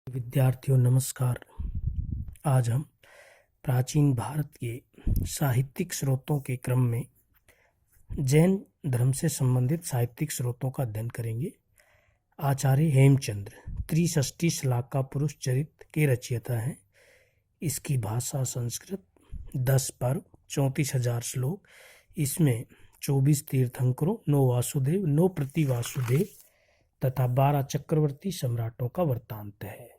विद्यार्थियों नमस्कार। आज हम प्राचीन भारत के साहित्यिक स्रोतों के क्रम में जैन धर्म से संबंधित साहित्यिक स्रोतों का अध्ययन करेंगे। आचार्य हेमचंद्र त्रिषष्टि श्लोका पुरुष चरित्र के रचयिता हैं। इसकी भाषा संस्कृत, 10 पर्व, 34,000 श्लोक। इसमें 24 तीर्थंकरों, 9 वासुदेव, 9 प्रतिवासुदेव तथा 12 चक्रवर्ती सम्राटों का वृत्तांत है।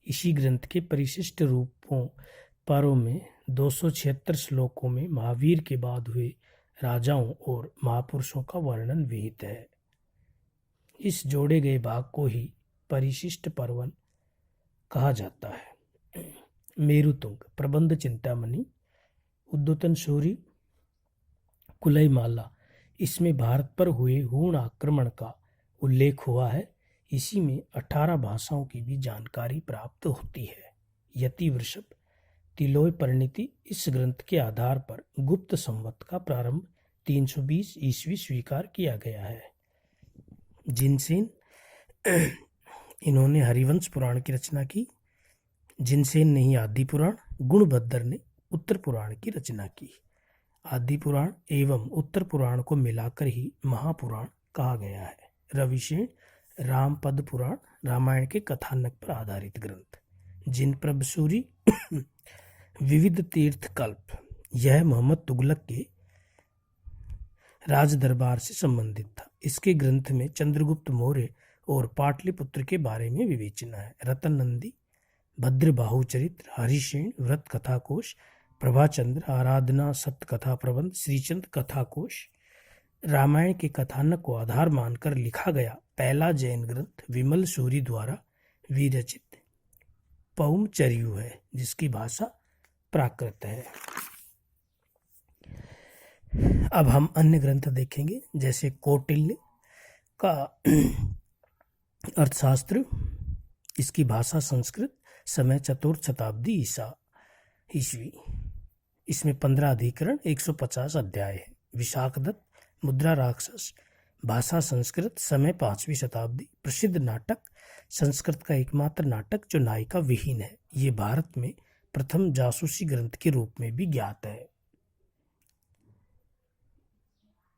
इसी ग्रंथ के परिशिष्ट रूपों पर्व में 276 श्लोकों में महावीर के बाद हुए राजाओं और महापुरुषों का वर्णन विहित है। इस जोड़े गए भाग को ही परिशिष्ट पर्वन कहा जाता है। मेरुतुंग, प्रबंध चिंतामणि, उद्योतन सूरी, कुलयमाला, इसमें भारत पर हुए हूण आक्रमण का उल्लेख हुआ है। इसी में 18 भाषाओं की भी जानकारी प्राप्त होती है। यति वृषभ, तिलोय परिणति, इस ग्रंथ के आधार पर गुप्त संवत का प्रारंभ 320 ईस्वी स्वीकार किया गया है। जिनसेन, इन्होंने हरिवंश पुराण की रचना की। जिनसेन ने ही आदि पुराण, गुणभद्र ने उत्तर पुराण की रचना की। आदि पुराण एवं उत्तर पुराण को मिलाकर ही महापुराण कहा गया है। रविसेन, रामपद पुराण, रामायण के कथानक पर आधारित ग्रंथ। जिनप्रभ सूरी, विविध तीर्थ कल्प, यह मोहम्मद तुगलक के राज दरबार से संबंधित था। इसके ग्रंथ में चंद्रगुप्त मौर्य और पाटलिपुत्र के बारे में विवेचना है। रतन नंदी, भद्रबाहु चरित्र, हरिसेन, व्रत कथाकोश, प्रभाचंद्र, आराधना सप्त कथा प्रबंध, श्रीचंद कथाकोश, रामायण के कथानक को आधार मानकर लिखा गया पहला जैन ग्रंथ विमल सूरी द्वारा विरचित पौमचर्यु है, जिसकी भाषा प्राकृत है। अब हम अन्य ग्रंथ देखेंगे, जैसे कौटिल्य का अर्थशास्त्र, इसकी भाषा संस्कृत, समय 4th शताब्दी ईस्वी। इसमें 15 अधिकरण, 150 अध्याय है। विशाखदत्त, मुद्रा राक्षस, भाषा संस्कृत, समय 5वीं शताब्दी। प्रसिद्ध नाटक, संस्कृत का एकमात्र नाटक जो नायिका विहीन है। ये भारत में प्रथम जासूसी ग्रंथ के रूप में भी ज्ञात है।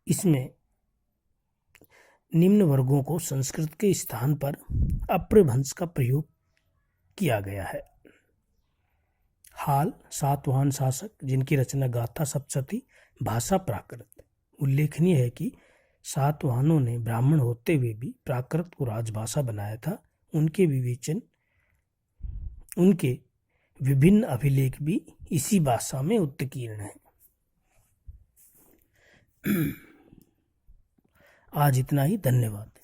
इसमें निम्न वर्गों को संस्कृत के स्थान पर अप्रभंश का प्रयोग किया गया है। हाल, सातवाहन शासक, जिनकी रचना गाथा सप्तशती, भाषा प्राकृत। उल्लेखनीय है कि सातवाहनों ने ब्राह्मण होते हुए भी प्राकृत को राजभाषा बनाया था। उनके विभिन्न अभिलेख भी इसी भाषा में उत्कीर्ण हैं। आज इतना ही, धन्यवाद।